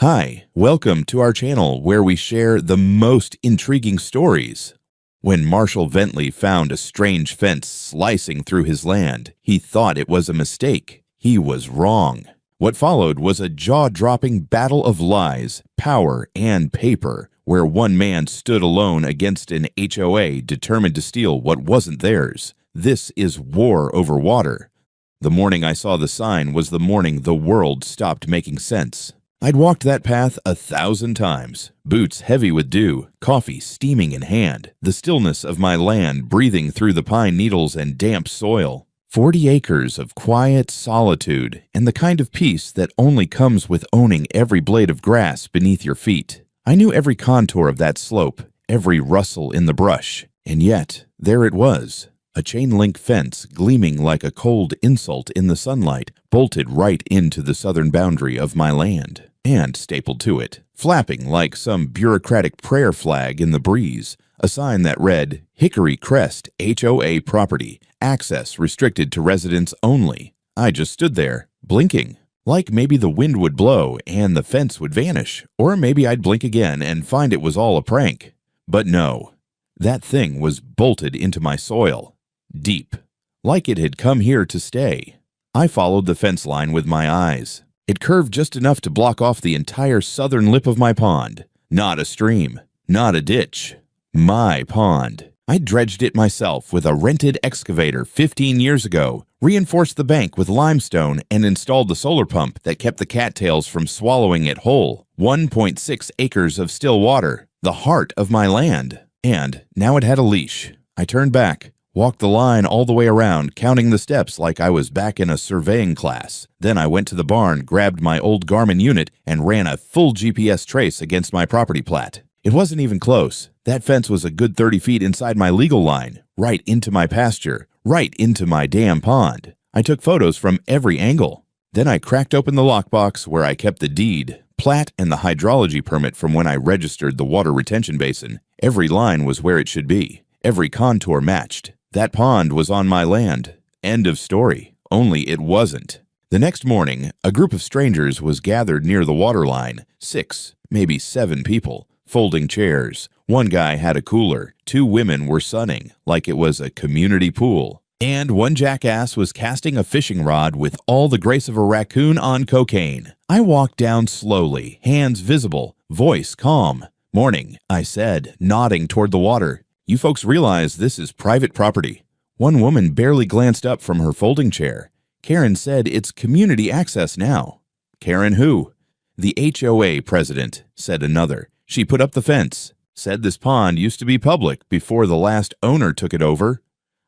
Hi, welcome to our channel where we share the most intriguing stories. When Marshall Ventley found a strange fence slicing through his land, he thought it was a mistake. He was wrong. What followed was a jaw-dropping battle of lies, power, and paper, where one man stood alone against an HOA determined to steal what wasn't theirs. This is war over water. The morning I saw the sign was the morning the world stopped making sense. I'd walked that path 1,000 times, boots heavy with dew, coffee steaming in hand, the stillness of my land breathing through the pine needles and damp soil. 40 acres of quiet solitude and the kind of peace that only comes with owning every blade of grass beneath your feet. I knew every contour of that slope, every rustle in the brush, and yet there it was. A chain-link fence gleaming like a cold insult in the sunlight, bolted right into the southern boundary of my land, and stapled to it, flapping like some bureaucratic prayer flag in the breeze, a sign that read, Hickory Crest HOA property, access restricted to residents only. I just stood there, blinking, like maybe the wind would blow and the fence would vanish, or maybe I'd blink again and find it was all a prank. But no, that thing was bolted into my soil. Deep, like it had come here to stay. I followed the fence line with my eyes. It curved just enough to block off the entire southern lip of my pond. Not a stream, not a ditch. My pond. I dredged it myself with a rented excavator 15 years ago, reinforced the bank with limestone, and installed the solar pump that kept the cattails from swallowing it whole. 1.6 acres of still water, the heart of my land. And now it had a leash. I turned back. Walked the line all the way around, counting the steps like I was back in a surveying class. Then I went to the barn, grabbed my old Garmin unit, and ran a full GPS trace against my property plat. It wasn't even close. That fence was a good 30 feet inside my legal line, right into my pasture, right into my damn pond. I took photos from every angle. Then I cracked open the lockbox where I kept the deed, plat, and the hydrology permit from when I registered the water retention basin. Every line was where it should be. Every contour matched. That pond was on my land. End of story. Only it wasn't. The next morning, a group of strangers was gathered near the water line. 6, maybe 7 people, folding chairs. One guy had a cooler. 2 women were sunning, like it was a community pool. And one jackass was casting a fishing rod with all the grace of a raccoon on cocaine. I walked down slowly, hands visible, voice calm. Morning, I said, nodding toward the water. You folks realize this is private property. One woman barely glanced up from her folding chair. Karen said it's community access now. Karen who? The HOA president, said another. She put up the fence. Said this pond used to be public before the last owner took it over.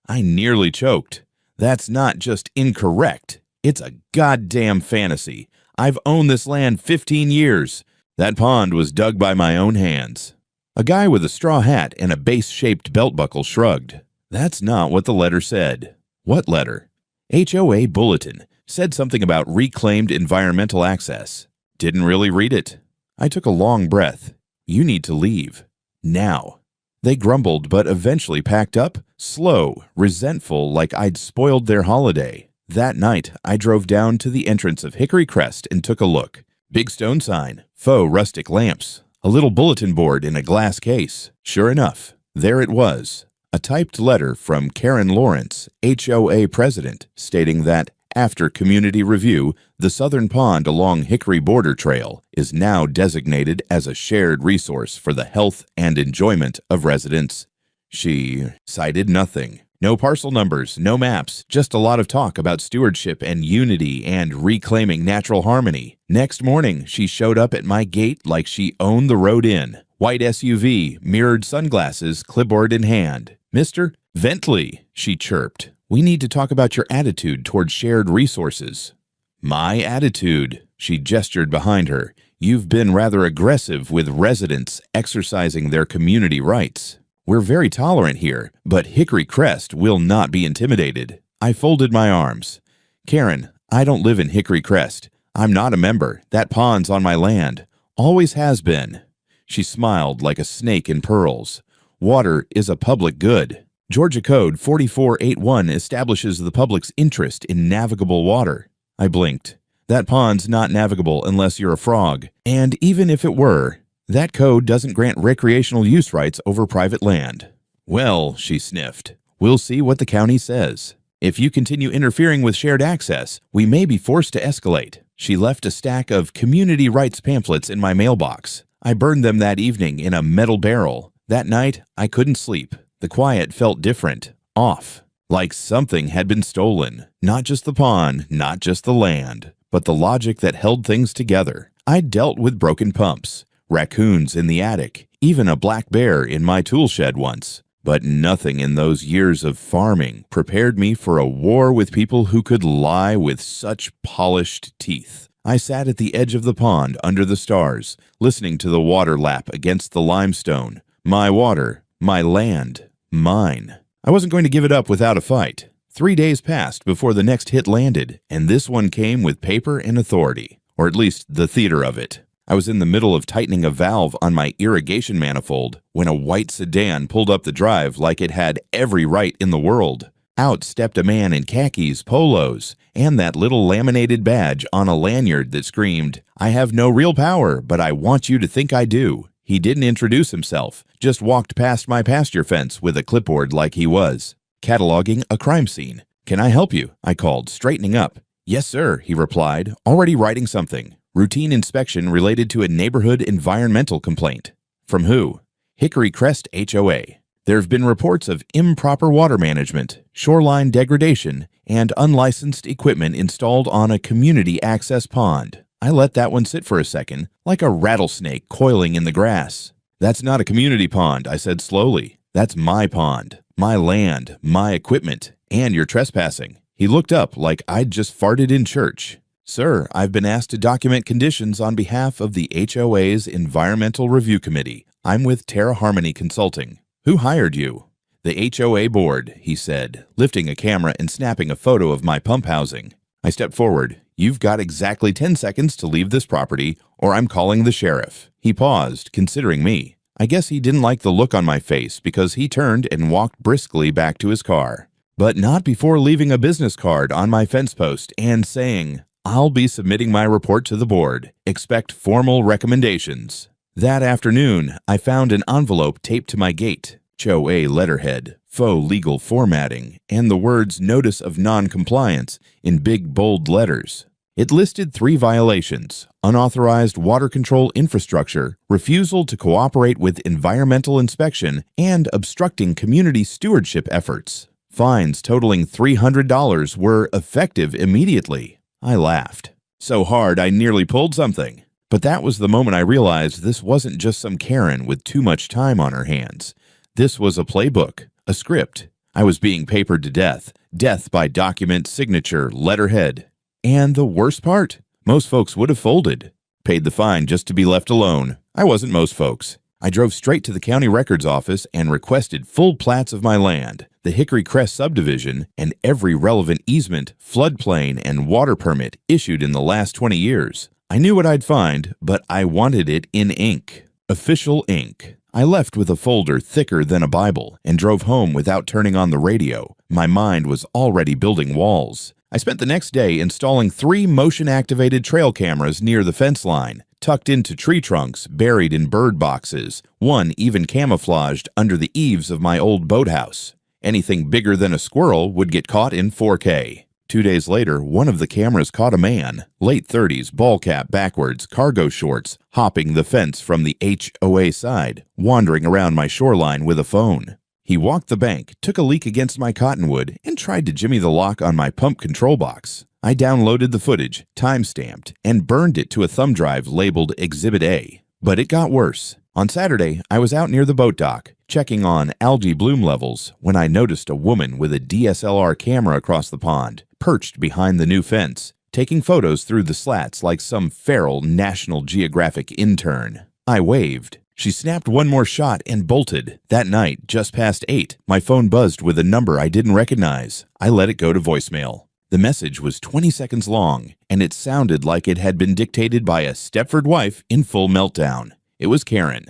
I nearly choked. That's not just incorrect. It's a goddamn fantasy. I've owned this land 15 years. That pond was dug by my own hands. A guy with a straw hat and a base-shaped belt buckle shrugged. That's not what the letter said. What letter? HOA Bulletin. Said something about reclaimed environmental access. Didn't really read it. I took a long breath. You need to leave. Now. They grumbled but eventually packed up, slow, resentful like I'd spoiled their holiday. That night, I drove down to the entrance of Hickory Crest and took a look. Big stone sign, faux rustic lamps. A little bulletin board in a glass case. Sure enough, there it was. A typed letter from Karen Lawrence, HOA president, stating that, after community review, the southern pond along Hickory Border Trail is now designated as a shared resource for the health and enjoyment of residents. She cited nothing. No parcel numbers, no maps, just a lot of talk about stewardship and unity and reclaiming natural harmony. Next morning, she showed up at my gate like she owned the road in. White SUV, mirrored sunglasses, clipboard in hand. Mr. Ventley, she chirped. We need to talk about your attitude toward shared resources. My attitude, she gestured behind her. You've been rather aggressive with residents exercising their community rights. We're very tolerant here, but Hickory Crest will not be intimidated. I folded my arms. Karen, I don't live in Hickory Crest. I'm not a member. That pond's on my land. Always has been. She smiled like a snake in pearls. Water is a public good. Georgia Code 4481 establishes the public's interest in navigable water. I blinked. That pond's not navigable unless you're a frog. And even if it were, that code doesn't grant recreational use rights over private land." "Well," she sniffed, "we'll see what the county says. If you continue interfering with shared access, we may be forced to escalate." She left a stack of community rights pamphlets in my mailbox. I burned them that evening in a metal barrel. That night, I couldn't sleep. The quiet felt different, off, like something had been stolen. Not just the pond, not just the land, but the logic that held things together. I'd dealt with broken pumps, raccoons in the attic, even a black bear in my tool shed once. But nothing in those years of farming prepared me for a war with people who could lie with such polished teeth. I sat at the edge of the pond under the stars, listening to the water lap against the limestone. My water, my land, mine. I wasn't going to give it up without a fight. 3 days passed before the next hit landed, and this one came with paper and authority, or at least the theater of it. I was in the middle of tightening a valve on my irrigation manifold when a white sedan pulled up the drive like it had every right in the world. Out stepped a man in khakis, polos, and that little laminated badge on a lanyard that screamed, "I have no real power, but I want you to think I do." He didn't introduce himself, just walked past my pasture fence with a clipboard like he was, cataloging a crime scene. "Can I help you?" I called, straightening up. "Yes, sir," he replied, already writing something. "Routine inspection related to a neighborhood environmental complaint." "From who?" "Hickory Crest HOA. There have been reports of improper water management, shoreline degradation, and unlicensed equipment installed on a community access pond." I let that one sit for a second, like a rattlesnake coiling in the grass. "That's not a community pond," I said slowly. "That's my pond, my land, my equipment, and you're trespassing." He looked up like I'd just farted in church. "Sir, I've been asked to document conditions on behalf of the HOA's Environmental Review Committee. I'm with Terra Harmony Consulting." "Who hired you?" "The HOA board," he said, lifting a camera and snapping a photo of my pump housing. I stepped forward. "You've got exactly 10 seconds to leave this property, or I'm calling the sheriff." He paused, considering me. I guess he didn't like the look on my face because he turned and walked briskly back to his car. But not before leaving a business card on my fence post and saying, "I'll be submitting my report to the board. Expect formal recommendations." That afternoon, I found an envelope taped to my gate. HOA letterhead, faux legal formatting, and the words "Notice of Non-Compliance" in big bold letters. It listed 3 violations: unauthorized water control infrastructure, refusal to cooperate with environmental inspection, and obstructing community stewardship efforts. Fines totaling $300 were effective immediately. I laughed. So hard I nearly pulled something. But that was the moment I realized this wasn't just some Karen with too much time on her hands. This was a playbook, a script. I was being papered to death. Death by document, signature, letterhead. And the worst part? Most folks would have folded. Paid the fine just to be left alone. I wasn't most folks. I drove straight to the county records office and requested full plats of my land, the Hickory Crest subdivision, and every relevant easement, floodplain, and water permit issued in the last 20 years. I knew what I'd find, but I wanted it in ink. Official ink. I left with a folder thicker than a Bible and drove home without turning on the radio. My mind was already building walls. I spent the next day installing 3 motion-activated trail cameras near the fence line, tucked into tree trunks, buried in bird boxes, one even camouflaged under the eaves of my old boathouse. Anything bigger than a squirrel would get caught in 4K. 2 days later, one of the cameras caught a man, late 30s, ball cap backwards, cargo shorts, hopping the fence from the HOA side, wandering around my shoreline with a phone. He walked the bank, took a leak against my cottonwood, and tried to jimmy the lock on my pump control box. I downloaded the footage, time-stamped, and burned it to a thumb drive labeled Exhibit A. But it got worse. On Saturday, I was out near the boat dock, checking on algae bloom levels, when I noticed a woman with a DSLR camera across the pond, perched behind the new fence, taking photos through the slats like some feral National Geographic intern. I waved. She snapped one more shot and bolted. That night, just past 8, my phone buzzed with a number I didn't recognize. I let it go to voicemail. The message was 20 seconds long, and it sounded like it had been dictated by a Stepford wife in full meltdown. It was Karen.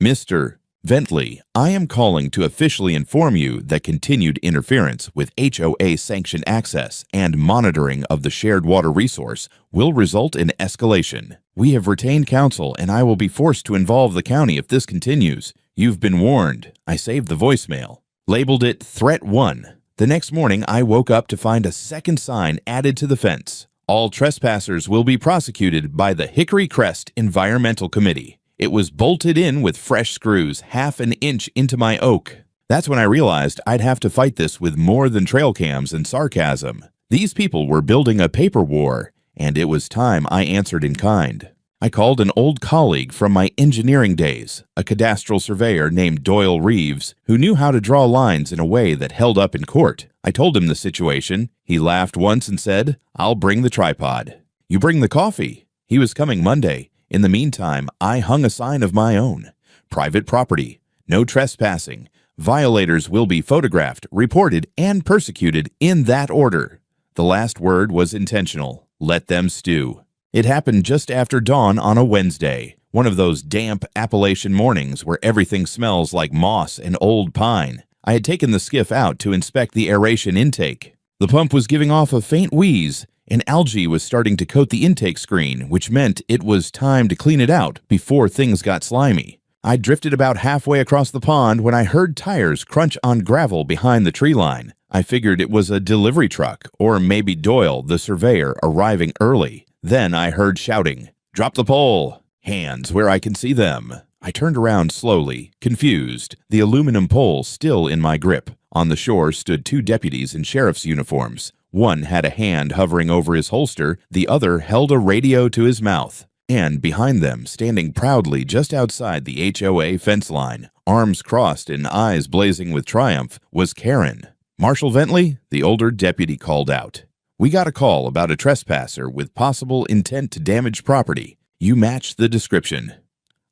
"Mr. Bentley, I am calling to officially inform you that continued interference with HOA-sanctioned access and monitoring of the shared water resource will result in escalation. We have retained counsel, and I will be forced to involve the county if this continues. You've been warned. I saved the voicemail. Labeled it Threat 1. The next morning, I woke up to find a second sign added to the fence. All trespassers will be prosecuted by the Hickory Crest Environmental Committee. It was bolted in with fresh screws, half an inch into my oak. That's when I realized I'd have to fight this with more than trail cams and sarcasm. These people were building a paper war, and it was time I answered in kind. I called an old colleague from my engineering days, a cadastral surveyor named Doyle Reeves, who knew how to draw lines in a way that held up in court. I told him the situation. He laughed once and said, "I'll bring the tripod." "You bring the coffee." He was coming Monday. In the meantime, I hung a sign of my own. Private property. No trespassing. Violators will be photographed, reported, and persecuted in that order. The last word was intentional. Let them stew. It happened just after dawn on a Wednesday, one of those damp Appalachian mornings where everything smells like moss and old pine. I had taken the skiff out to inspect the aeration intake. The pump was giving off a faint wheeze, and algae was starting to coat the intake screen, which meant it was time to clean it out before things got slimy. I drifted about halfway across the pond when I heard tires crunch on gravel behind the tree line. I figured it was a delivery truck, or maybe Doyle, the surveyor, arriving early. Then I heard shouting, "Drop the pole! Hands where I can see them!" I turned around slowly, confused, the aluminum pole still in my grip. On the shore stood two deputies in sheriff's uniforms. One had a hand hovering over his holster, the other held a radio to his mouth. And behind them, standing proudly just outside the HOA fence line, arms crossed and eyes blazing with triumph, was Karen. "Marshal Bentley," the older deputy called out. "We got a call about a trespasser with possible intent to damage property. You match the description."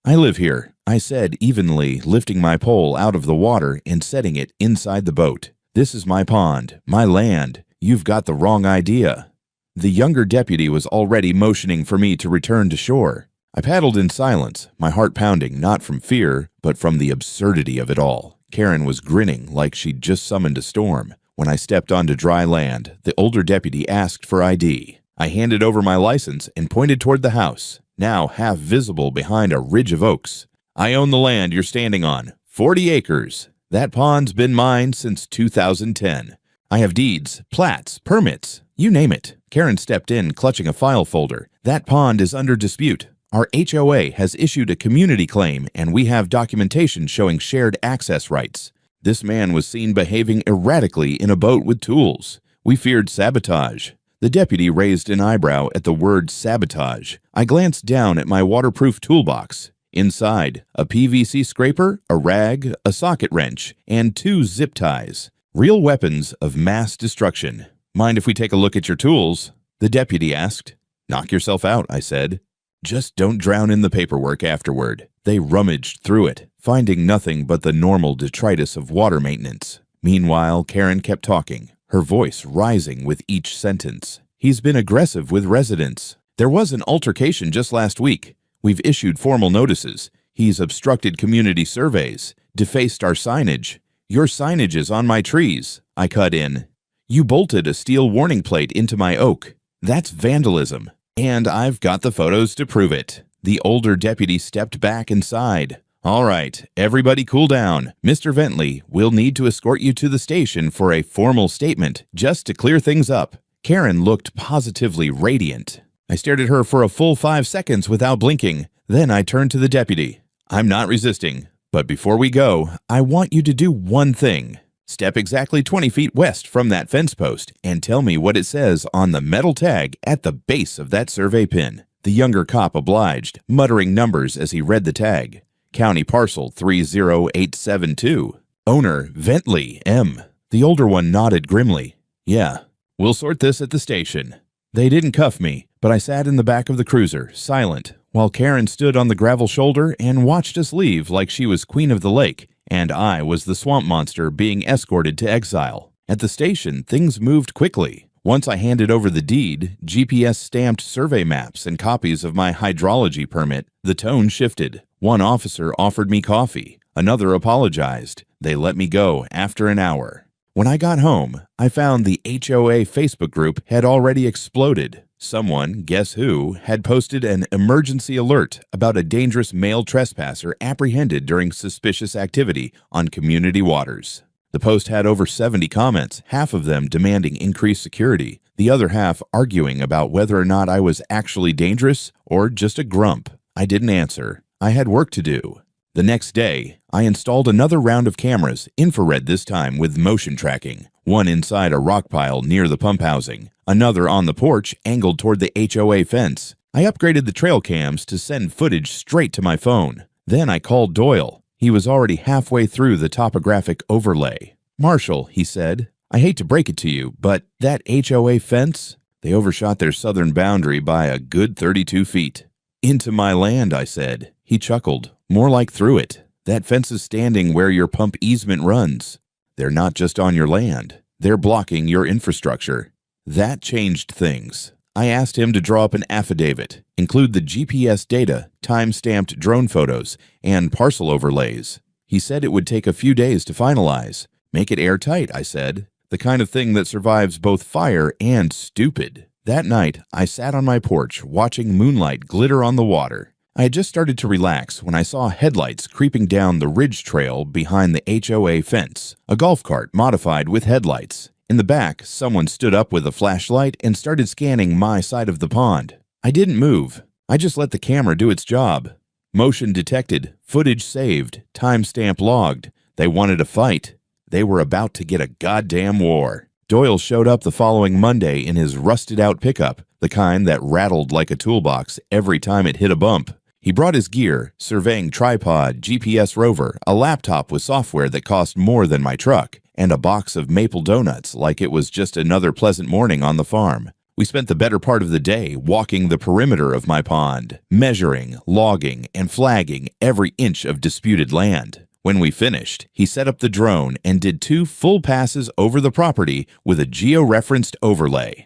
"I live here," I said evenly, lifting my pole out of the water and setting it inside the boat. "This is my pond, my land. You've got the wrong idea." The younger deputy was already motioning for me to return to shore. I paddled in silence, my heart pounding not from fear, but from the absurdity of it all. Karen was grinning like she'd just summoned a storm. When I stepped onto dry land, the older deputy asked for ID. I handed over my license and pointed toward the house, now half visible behind a ridge of oaks. "I own the land you're standing on, 40 acres. That pond's been mine since 2010. I have deeds, plats, permits, you name it." Karen stepped in, clutching a file folder. "That pond is under dispute. Our HOA has issued a community claim, and we have documentation showing shared access rights. This man was seen behaving erratically in a boat with tools. We feared sabotage." The deputy raised an eyebrow at the word sabotage. I glanced down at my waterproof toolbox. Inside, a PVC scraper, a rag, a socket wrench, and 2 zip ties. Real weapons of mass destruction. "Mind if we take a look at your tools?" the deputy asked. "Knock yourself out," I said. "Just don't drown in the paperwork afterward." They rummaged through it, finding nothing but the normal detritus of water maintenance. Meanwhile, Karen kept talking, her voice rising with each sentence. "He's been aggressive with residents. There was an altercation just last week. We've issued formal notices. He's obstructed community surveys, defaced our signage. Your signage is on my trees," I cut in. "You bolted a steel warning plate into my oak. That's vandalism. And I've got the photos to prove it." The older deputy stepped back and sighed. "All right, everybody cool down. Mr. Bentley, we'll need to escort you to the station for a formal statement, just to clear things up." Karen looked positively radiant. I stared at her for a full 5 seconds without blinking. Then I turned to the deputy. "I'm not resisting. But before we go, I want you to do one thing. Step exactly 20 feet west from that fence post and tell me what it says on the metal tag at the base of that survey pin." The younger cop obliged, muttering numbers as he read the tag. "County parcel 30872. Owner Bentley M." The older one nodded grimly. "Yeah, we'll sort this at the station." They didn't cuff me, but I sat in the back of the cruiser, silent, while Karen stood on the gravel shoulder and watched us leave like she was queen of the lake, and I was the swamp monster being escorted to exile. At the station, things moved quickly. Once I handed over the deed, GPS-stamped survey maps, and copies of my hydrology permit, the tone shifted. One officer offered me coffee. Another apologized. They let me go after an hour. When I got home, I found the HOA Facebook group had already exploded. Someone, guess who, had posted an emergency alert about a dangerous male trespasser apprehended during suspicious activity on community waters. The post had over 70 comments, half of them demanding increased security, the other half arguing about whether or not I was actually dangerous or just a grump. I didn't answer. I had work to do. The next day, I installed another round of cameras, infrared this time with motion tracking, one inside a rock pile near the pump housing, another on the porch angled toward the HOA fence. I upgraded the trail cams to send footage straight to my phone. Then I called Doyle. He was already halfway through the topographic overlay. "Marshall," he said, "I hate to break it to you, but that HOA fence, they overshot their southern boundary by a good 32 feet. "Into my land," I said. He chuckled. "More like through it. That fence is standing where your pump easement runs. They're not just on your land. They're blocking your infrastructure." That changed things. I asked him to draw up an affidavit, include the GPS data, time-stamped drone photos, and parcel overlays. He said it would take a few days to finalize. "Make it airtight," I said. "The kind of thing that survives both fire and stupid." That night, I sat on my porch watching moonlight glitter on the water. I had just started to relax when I saw headlights creeping down the ridge trail behind the HOA fence, a golf cart modified with headlights. In the back, someone stood up with a flashlight and started scanning my side of the pond. I didn't move. I just let the camera do its job. Motion detected, footage saved, timestamp logged. They wanted a fight. They were about to get a goddamn war. Doyle showed up the following Monday in his rusted-out pickup, the kind that rattled like a toolbox every time it hit a bump. He brought his gear, surveying tripod, GPS rover, a laptop with software that cost more than my truck, and a box of maple donuts like it was just another pleasant morning on the farm. We spent the better part of the day walking the perimeter of my pond, measuring, logging, and flagging every inch of disputed land. When we finished, he set up the drone and did 2 full passes over the property with a geo-referenced overlay.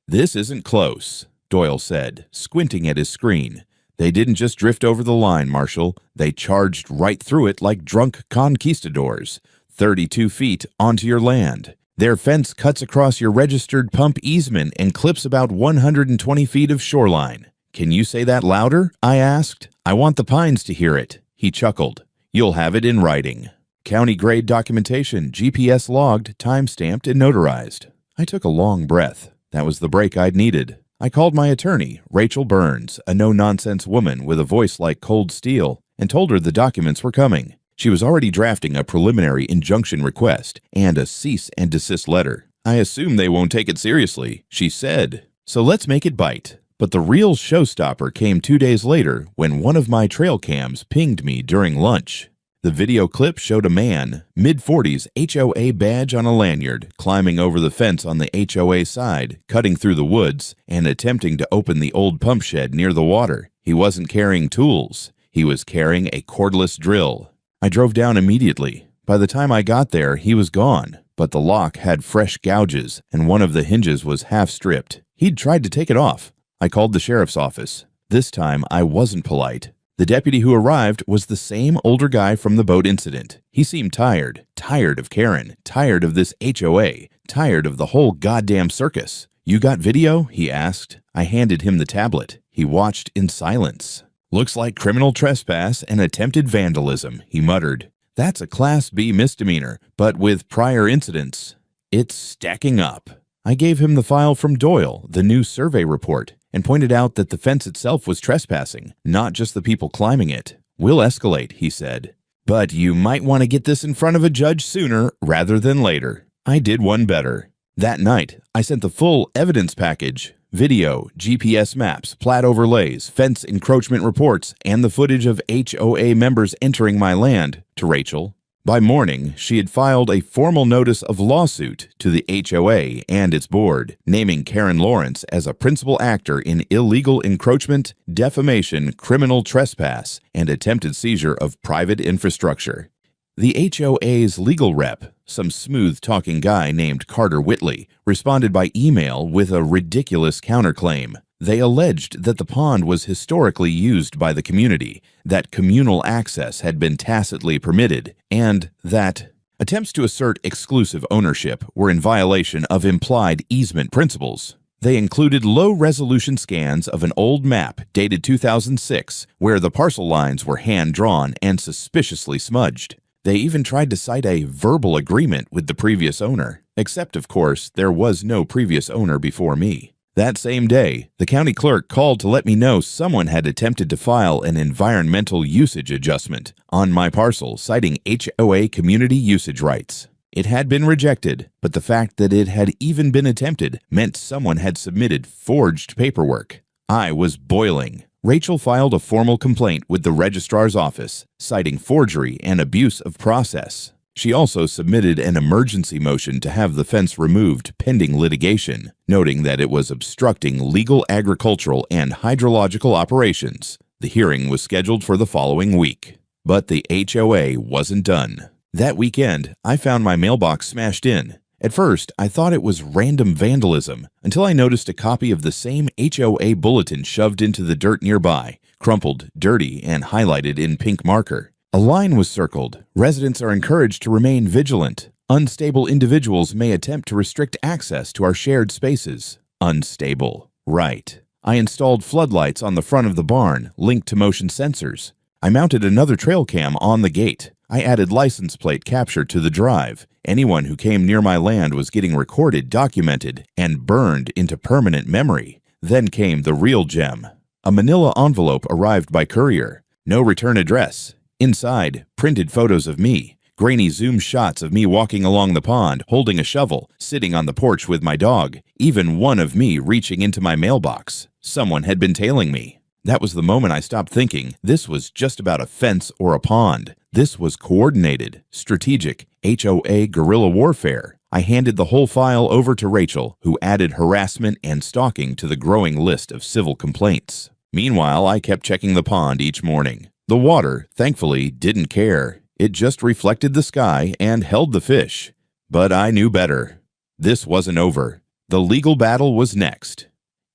"This isn't close," Doyle said, squinting at his screen. "They didn't just drift over the line, Marshall. They charged right through it like drunk conquistadors. 32 feet onto your land. Their fence cuts across your registered pump easement and clips about 120 feet of shoreline." "Can you say that louder?" I asked. "I want the Pines to hear it." He chuckled. "You'll have it in writing. County-grade documentation, GPS logged, time-stamped, and notarized." I took a long breath. That was the break I'd needed. I called my attorney, Rachel Burns, a no-nonsense woman with a voice like cold steel, and told her the documents were coming. She was already drafting a preliminary injunction request and a cease and desist letter. "I assume they won't take it seriously," she said. "So let's make it bite." But the real showstopper came 2 days later when one of my trail cams pinged me during lunch. The video clip showed a man, mid-40s, HOA badge on a lanyard, climbing over the fence on the HOA side, cutting through the woods, and attempting to open the old pump shed near the water. He wasn't carrying tools. He was carrying a cordless drill. I drove down immediately. By the time I got there, he was gone, but the lock had fresh gouges, and one of the hinges was half-stripped. He'd tried to take it off. I called the sheriff's office. This time, I wasn't polite. The deputy who arrived was the same older guy from the boat incident. He seemed tired of Karen, tired of this HOA, tired of the whole goddamn circus. "You got video?" he asked. I handed him the tablet. He watched in silence. "Looks like criminal trespass and attempted vandalism," he muttered. "That's a Class B misdemeanor, but with prior incidents. It's stacking up." I gave him the file from Doyle, the new survey report, and pointed out that the fence itself was trespassing, not just the people climbing it. "We'll escalate," he said. "But you might want to get this in front of a judge sooner rather than later." I did one better. That night, I sent the full evidence package, video, GPS maps, plat overlays, fence encroachment reports, and the footage of HOA members entering my land, to Rachel. By morning, she had filed a formal notice of lawsuit to the HOA and its board, naming Karen Lawrence as a principal actor in illegal encroachment, defamation, criminal trespass, and attempted seizure of private infrastructure. The HOA's legal rep, some smooth-talking guy named Carter Whitley, responded by email with a ridiculous counterclaim. They alleged that the pond was historically used by the community, that communal access had been tacitly permitted, and that attempts to assert exclusive ownership were in violation of implied easement principles. They included low-resolution scans of an old map dated 2006 where the parcel lines were hand-drawn and suspiciously smudged. They even tried to cite a verbal agreement with the previous owner, except, of course, there was no previous owner before me. That same day, the county clerk called to let me know someone had attempted to file an environmental usage adjustment on my parcel, citing HOA community usage rights. It had been rejected, but the fact that it had even been attempted meant someone had submitted forged paperwork. I was boiling. Rachel filed a formal complaint with the registrar's office, citing forgery and abuse of process. She also submitted an emergency motion to have the fence removed pending litigation, noting that it was obstructing legal agricultural and hydrological operations. The hearing was scheduled for the following week. But the HOA wasn't done. That weekend, I found my mailbox smashed in. At first, I thought it was random vandalism, until I noticed a copy of the same HOA bulletin shoved into the dirt nearby, crumpled, dirty, and highlighted in pink marker. A line was circled. Residents are encouraged to remain vigilant. Unstable individuals may attempt to restrict access to our shared spaces. Unstable. Right. I installed floodlights on the front of the barn, linked to motion sensors. I mounted another trail cam on the gate. I added license plate capture to the drive. Anyone who came near my land was getting recorded, documented, and burned into permanent memory. Then came the real gem. A manila envelope arrived by courier. No return address. Inside, printed photos of me, grainy zoom shots of me walking along the pond, holding a shovel, sitting on the porch with my dog, even one of me reaching into my mailbox. Someone had been tailing me. That was the moment I stopped thinking this was just about a fence or a pond. This was coordinated, strategic, HOA guerrilla warfare. I handed the whole file over to Rachel, who added harassment and stalking to the growing list of civil complaints. Meanwhile, I kept checking the pond each morning. The water, thankfully, didn't care. It just reflected the sky and held the fish. But I knew better. This wasn't over. The legal battle was next.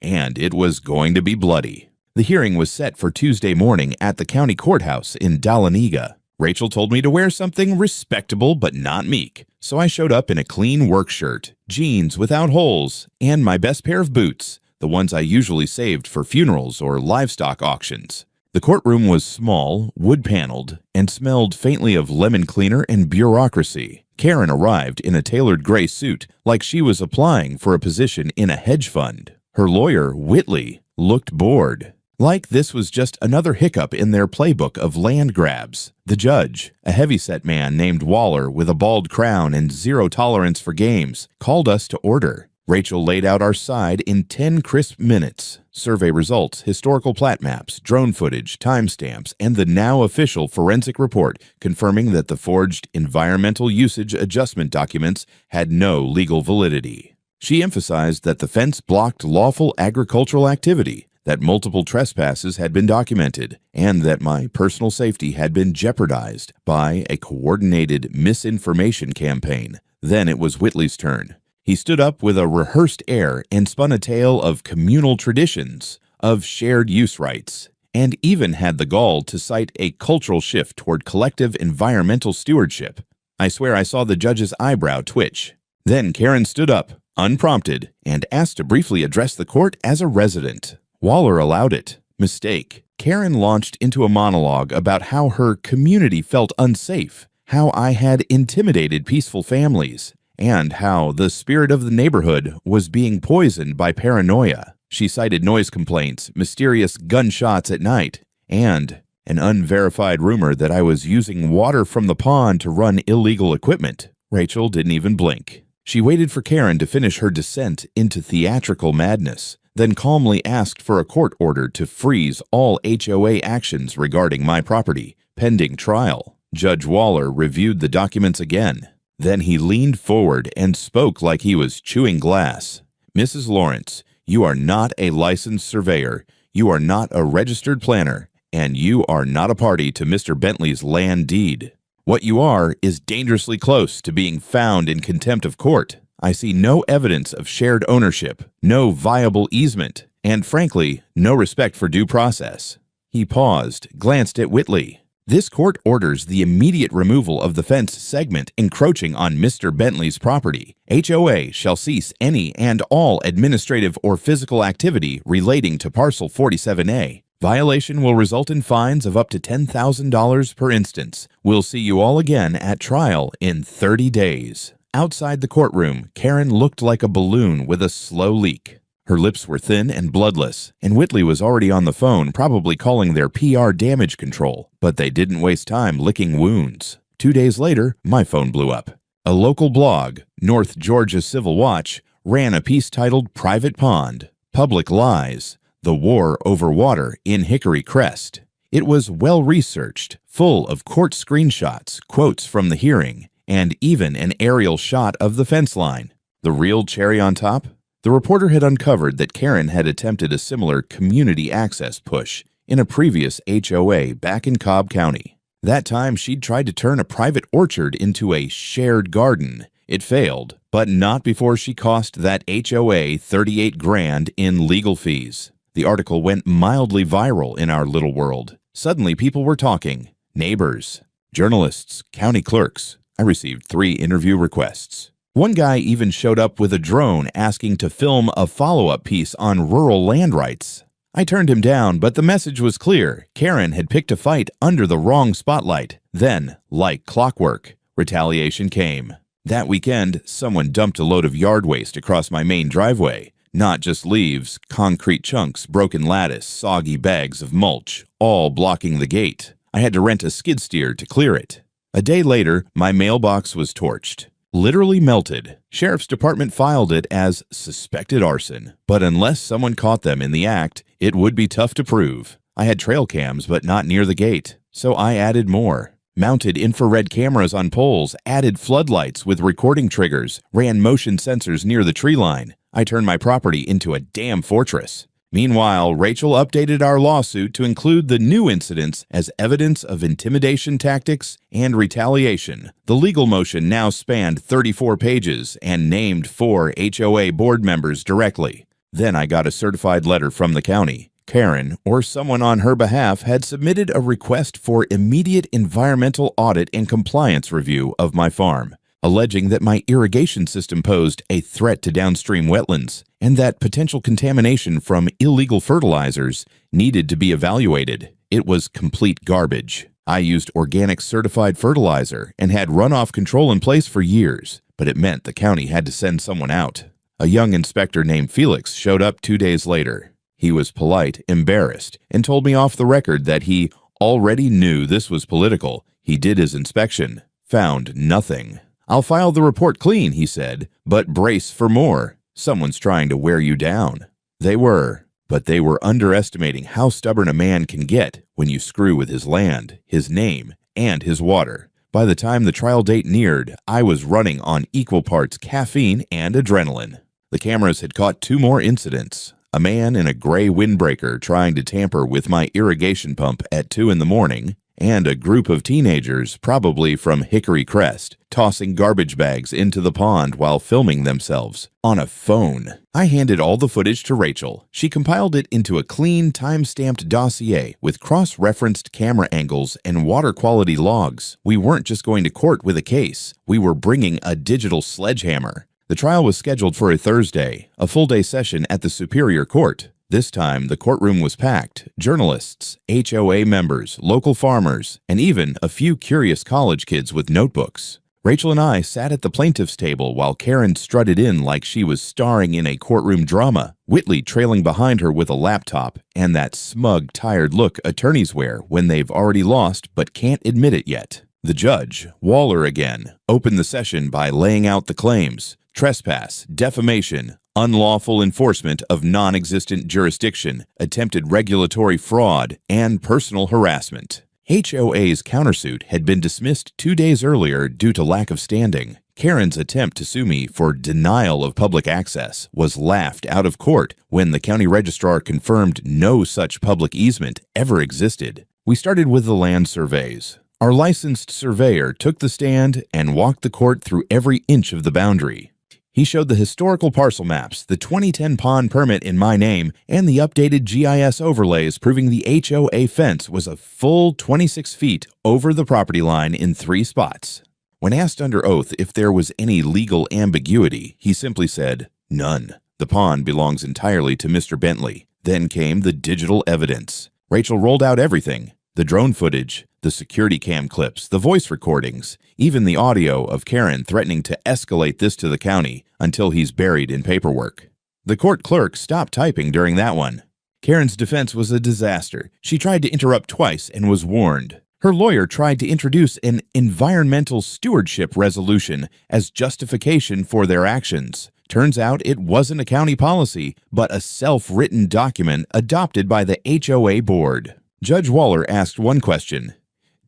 And it was going to be bloody. The hearing was set for Tuesday morning at the county courthouse in Dahlonega. Rachel told me to wear something respectable but not meek, so I showed up in a clean work shirt, jeans without holes, and my best pair of boots, the ones I usually saved for funerals or livestock auctions. The courtroom was small, wood-paneled, and smelled faintly of lemon cleaner and bureaucracy. Karen arrived in a tailored gray suit, like she was applying for a position in a hedge fund. Her lawyer, Whitley, looked bored, like this was just another hiccup in their playbook of land grabs. The judge, a heavyset man named Waller with a bald crown and zero tolerance for games, called us to order. Rachel laid out our side in 10 crisp minutes. Survey results, historical plat maps, drone footage, timestamps, and the now official forensic report confirming that the forged environmental usage adjustment documents had no legal validity. She emphasized that the fence blocked lawful agricultural activity, that multiple trespasses had been documented, and that my personal safety had been jeopardized by a coordinated misinformation campaign. Then it was Whitley's turn. He stood up with a rehearsed air and spun a tale of communal traditions, of shared use rights, and even had the gall to cite a cultural shift toward collective environmental stewardship. I swear I saw the judge's eyebrow twitch. Then Karen stood up, unprompted, and asked to briefly address the court as a resident. Waller allowed it. Mistake. Karen launched into a monologue about how her community felt unsafe, how I had intimidated peaceful families, and how the spirit of the neighborhood was being poisoned by paranoia. She cited noise complaints, mysterious gunshots at night, and an unverified rumor that I was using water from the pond to run illegal equipment. Rachel didn't even blink. She waited for Karen to finish her descent into theatrical madness, then calmly asked for a court order to freeze all HOA actions regarding my property, pending trial. Judge Waller reviewed the documents again. Then he leaned forward and spoke like he was chewing glass. Mrs. Lawrence, you are not a licensed surveyor, you are not a registered planner, and you are not a party to Mr. Bentley's land deed. What you are is dangerously close to being found in contempt of court. I see no evidence of shared ownership, no viable easement, and frankly, no respect for due process. He paused, glanced at Whitley. This court orders the immediate removal of the fence segment encroaching on Mr. Bentley's property. HOA shall cease any and all administrative or physical activity relating to parcel 47A. Violation will result in fines of up to $10,000 per instance. We'll see you all again at trial in 30 days. Outside the courtroom, Karen looked like a balloon with a slow leak. Her lips were thin and bloodless, and Whitley was already on the phone, probably calling their PR damage control. But they didn't waste time licking wounds. 2 days later, my phone blew up. A local blog, North Georgia Civil Watch, ran a piece titled Private Pond, Public Lies, The War Over Water in Hickory Crest. It was well-researched, full of court screenshots, quotes from the hearing, and even an aerial shot of the fence line. The real cherry on top? The reporter had uncovered that Karen had attempted a similar community access push in a previous HOA back in Cobb County. That time, she'd tried to turn a private orchard into a shared garden. It failed, but not before she cost that HOA $38,000 in legal fees. The article went mildly viral in our little world. Suddenly, people were talking. Neighbors, journalists, county clerks. I received 3 interview requests. One guy even showed up with a drone asking to film a follow-up piece on rural land rights. I turned him down, but the message was clear. Karen had picked a fight under the wrong spotlight. Then, like clockwork, retaliation came. That weekend, someone dumped a load of yard waste across my main driveway. Not just leaves, concrete chunks, broken lattice, soggy bags of mulch, all blocking the gate. I had to rent a skid steer to clear it. A day later, my mailbox was torched. Literally melted. Sheriff's Department filed it as suspected arson, but unless someone caught them in the act, it would be tough to prove. I had trail cams, but not near the gate, so I added more. Mounted infrared cameras on poles, added floodlights with recording triggers, ran motion sensors near the tree line. I turned my property into a damn fortress. Meanwhile, Rachel updated our lawsuit to include the new incidents as evidence of intimidation tactics and retaliation. The legal motion now spanned 34 pages and named 4 HOA board members directly. Then I got a certified letter from the county. Karen, or someone on her behalf, had submitted a request for immediate environmental audit and compliance review of my farm, alleging that my irrigation system posed a threat to downstream wetlands and that potential contamination from illegal fertilizers needed to be evaluated. It was complete garbage. I used organic certified fertilizer and had runoff control in place for years, but it meant the county had to send someone out. A young inspector named Felix showed up 2 days later. He was polite, embarrassed, and told me off the record that he already knew this was political. He did his inspection, found nothing. "I'll file the report clean," he said, "but brace for more. Someone's trying to wear you down." They were, but they were underestimating how stubborn a man can get when you screw with his land, his name, and his water. By the time the trial date neared, I was running on equal parts caffeine and adrenaline. The cameras had caught 2 more incidents. A man in a gray windbreaker trying to tamper with my irrigation pump at 2 in the morning, and a group of teenagers, probably from Hickory Crest, tossing garbage bags into the pond while filming themselves on a phone. I handed all the footage to Rachel. She compiled it into a clean, time-stamped dossier with cross-referenced camera angles and water quality logs. We weren't just going to court with a case. We were bringing a digital sledgehammer. The trial was scheduled for a Thursday, a full-day session at the Superior Court. This time, the courtroom was packed. Journalists, HOA members, local farmers, and even a few curious college kids with notebooks. Rachel and I sat at the plaintiff's table while Karen strutted in like she was starring in a courtroom drama, Whitley trailing behind her with a laptop and that smug, tired look attorneys wear when they've already lost but can't admit it yet. The judge, Waller again, opened the session by laying out the claims: trespass, defamation, unlawful enforcement of non-existent jurisdiction, attempted regulatory fraud, and personal harassment. HOA's countersuit had been dismissed 2 days earlier due to lack of standing. Karen's attempt to sue me for denial of public access was laughed out of court when the county registrar confirmed no such public easement ever existed. We started with the land surveys. Our licensed surveyor took the stand and walked the court through every inch of the boundary. He showed the historical parcel maps, the 2010 pond permit in my name, and the updated GIS overlays proving the HOA fence was a full 26 feet over the property line in 3 spots. When asked under oath if there was any legal ambiguity, he simply said, "None. The pond belongs entirely to Mr. Bentley." Then came the digital evidence. Rachel rolled out everything: the drone footage, the security cam clips, the voice recordings, even the audio of Karen threatening to escalate this to the county until he's buried in paperwork. The court clerk stopped typing during that one. Karen's defense was a disaster. She tried to interrupt twice and was warned. Her lawyer tried to introduce an environmental stewardship resolution as justification for their actions. Turns out it wasn't a county policy, but a self-written document adopted by the HOA board. Judge Waller asked one question: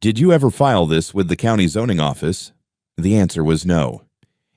"Did you ever file this with the county zoning office?" The answer was no.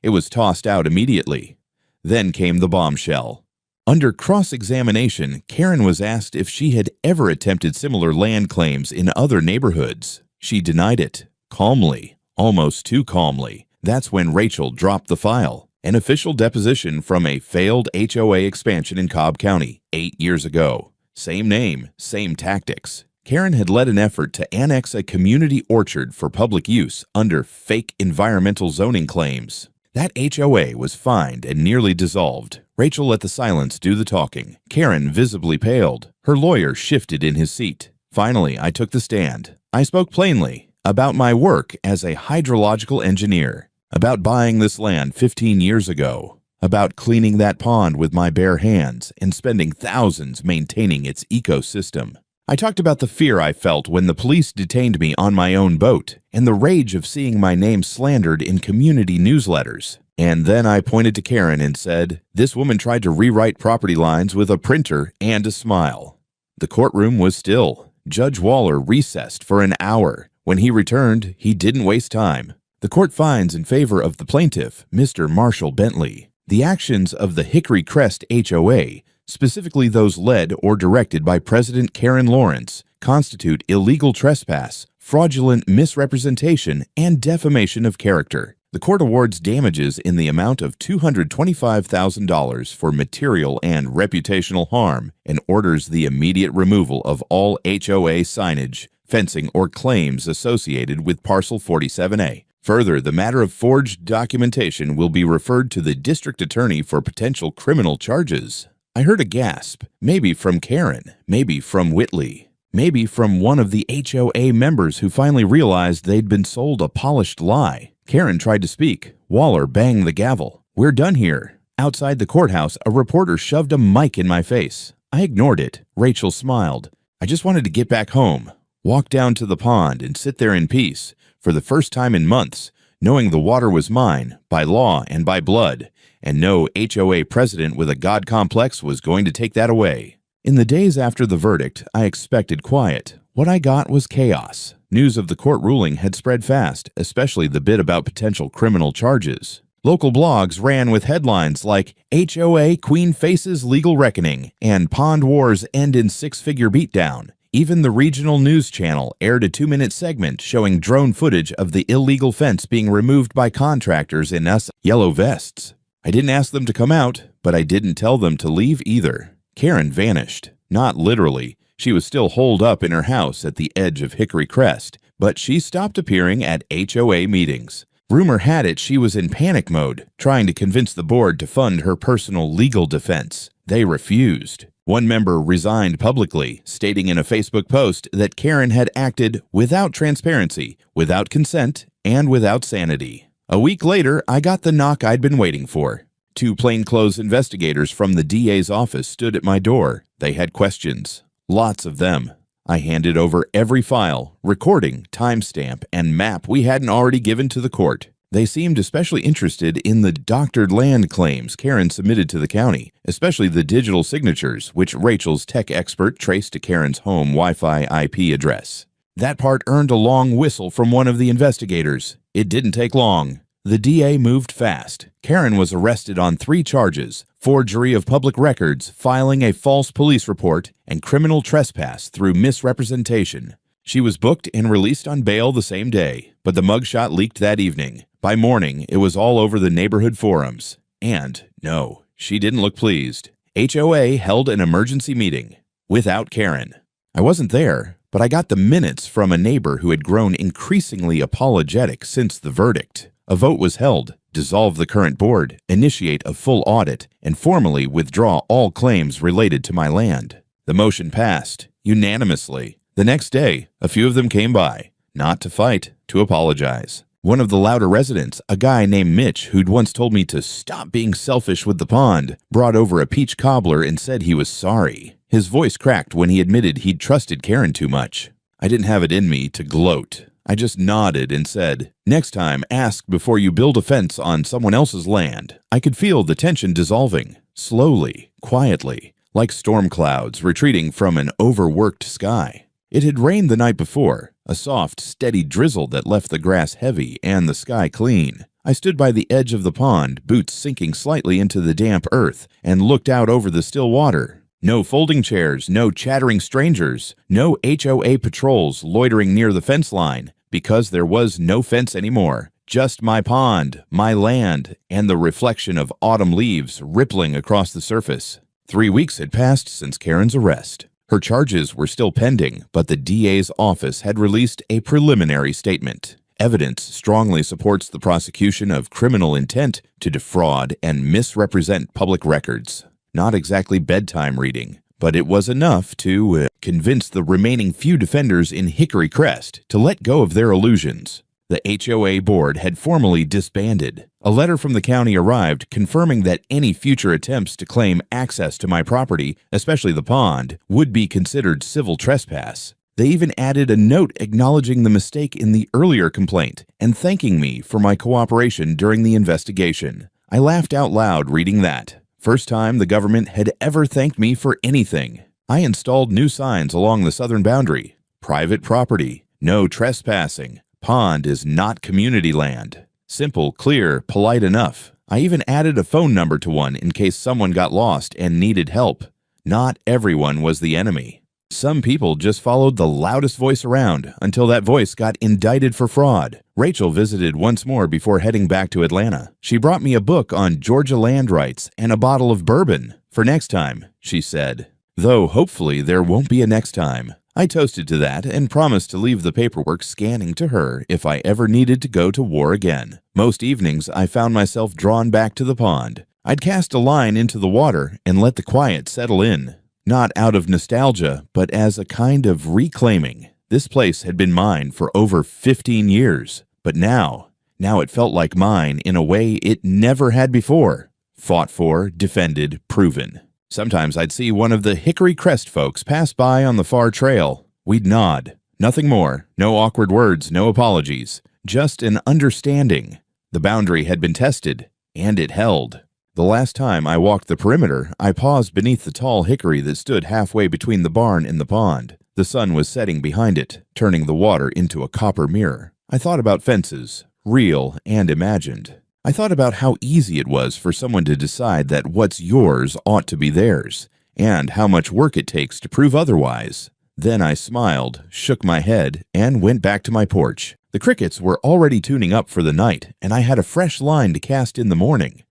It was tossed out immediately. Then came the bombshell. Under cross-examination, Karen was asked if she had ever attempted similar land claims in other neighborhoods. She denied it, calmly, almost too calmly. That's when Rachel dropped the file. An official deposition from a failed HOA expansion in Cobb County 8 years ago. Same name, same tactics. Karen had led an effort to annex a community orchard for public use under fake environmental zoning claims. That HOA was fined and nearly dissolved. Rachel let the silence do the talking. Karen visibly paled. Her lawyer shifted in his seat. Finally, I took the stand. I spoke plainly about my work as a hydrological engineer, about buying this land 15 years ago, about cleaning that pond with my bare hands and spending thousands maintaining its ecosystem. I talked about the fear I felt when the police detained me on my own boat and the rage of seeing my name slandered in community newsletters. And then I pointed to Karen and said, "This woman tried to rewrite property lines with a printer and a smile." The courtroom was still. Judge Waller recessed for an hour. When he returned, he didn't waste time. The court finds in favor of the plaintiff, Mr. Marshall Bentley. The actions of the Hickory Crest HOA, specifically those led or directed by President Karen Lawrence, constitute illegal trespass, fraudulent misrepresentation, and defamation of character. The court awards damages in the amount of $225,000 for material and reputational harm and orders the immediate removal of all HOA signage, fencing, or claims associated with Parcel 47A. Further, the matter of forged documentation will be referred to the district attorney for potential criminal charges. I heard a gasp, maybe from Karen, maybe from Whitley, maybe from one of the HOA members who finally realized they'd been sold a polished lie. Karen tried to speak. Waller banged the gavel. "We're done here." Outside the courthouse, a reporter shoved a mic in my face. I ignored it. Rachel smiled. "I just wanted to get back home, walk down to the pond and sit there in peace, for the first time in months, knowing the water was mine, by law and by blood, and no HOA president with a God complex was going to take that away." In the days after the verdict, I expected quiet. What I got was chaos. News of the court ruling had spread fast, especially the bit about potential criminal charges. Local blogs ran with headlines like "HOA Queen Faces Legal Reckoning" and "Pond Wars End in Six-Figure Beatdown." Even the regional news channel aired a 2-minute segment showing drone footage of the illegal fence being removed by contractors in yellow vests. I didn't ask them to come out, but I didn't tell them to leave either. Karen vanished. Not literally. She was still holed up in her house at the edge of Hickory Crest, but she stopped appearing at HOA meetings. Rumor had it she was in panic mode, trying to convince the board to fund her personal legal defense. They refused. One member resigned publicly, stating in a Facebook post that Karen had acted without transparency, without consent, and without sanity. A week later, I got the knock I'd been waiting for. 2 plainclothes investigators from the DA's office stood at my door. They had questions. Lots of them. I handed over every file, recording, timestamp, and map we hadn't already given to the court. They seemed especially interested in the doctored land claims Karen submitted to the county, especially the digital signatures, which Rachel's tech expert traced to Karen's home Wi-Fi IP address. That part earned a long whistle from one of the investigators. It didn't take long. The DA moved fast. Karen was arrested on 3 charges: forgery of public records, filing a false police report, and criminal trespass through misrepresentation. She was booked and released on bail the same day, but the mugshot leaked that evening. By morning, it was all over the neighborhood forums. And no, she didn't look pleased. HOA held an emergency meeting without Karen. I wasn't there, but I got the minutes from a neighbor who had grown increasingly apologetic since the verdict. A vote was held, dissolve the current board, initiate a full audit, and formally withdraw all claims related to my land. The motion passed, unanimously. The next day, a few of them came by, not to fight, to apologize. One of the louder residents, a guy named Mitch who'd once told me to stop being selfish with the pond, brought over a peach cobbler and said he was sorry. His voice cracked when he admitted he'd trusted Karen too much. I didn't have it in me to gloat. I just nodded and said, "Next time, ask before you build a fence on someone else's land." I could feel the tension dissolving, slowly, quietly, like storm clouds retreating from an overworked sky. It had rained the night before, a soft, steady drizzle that left the grass heavy and the sky clean. I stood by the edge of the pond, boots sinking slightly into the damp earth, and looked out over the still water. No folding chairs, no chattering strangers, no HOA patrols loitering near the fence line, because there was no fence anymore. Just my pond, my land, and the reflection of autumn leaves rippling across the surface. 3 weeks had passed since Karen's arrest. Her charges were still pending, but the DA's office had released a preliminary statement. Evidence strongly supports the prosecution of criminal intent to defraud and misrepresent public records. Not exactly bedtime reading, but it was enough to convince the remaining few defenders in Hickory Crest to let go of their illusions. The HOA board had formally disbanded. A letter from the county arrived confirming that any future attempts to claim access to my property, especially the pond, would be considered civil trespass. They even added a note acknowledging the mistake in the earlier complaint and thanking me for my cooperation during the investigation. I laughed out loud reading that. First time the government had ever thanked me for anything. I installed new signs along the southern boundary. Private property. No trespassing. Pond is not community land. Simple, clear, polite enough. I even added a phone number to one in case someone got lost and needed help. Not everyone was the enemy. Some people just followed the loudest voice around until that voice got indicted for fraud. Rachel visited once more before heading back to Atlanta. She brought me a book on Georgia land rights and a bottle of bourbon. For next time, she said. Though hopefully there won't be a next time. I toasted to that and promised to leave the paperwork scanning to her if I ever needed to go to war again. Most evenings, I found myself drawn back to the pond. I'd cast a line into the water and let the quiet settle in. Not out of nostalgia, but as a kind of reclaiming. This place had been mine for over 15 years, but now it felt like mine in a way it never had before. Fought for, defended, proven. Sometimes I'd see one of the Hickory Crest folks pass by on the far trail. We'd nod. Nothing more. No awkward words, no apologies. Just an understanding. The boundary had been tested, and it held. The last time I walked the perimeter, I paused beneath the tall hickory that stood halfway between the barn and the pond. The sun was setting behind it, turning the water into a copper mirror. I thought about fences, real and imagined. I thought about how easy it was for someone to decide that what's yours ought to be theirs, and how much work it takes to prove otherwise. Then I smiled, shook my head, and went back to my porch. The crickets were already tuning up for the night, and I had a fresh line to cast in the morning.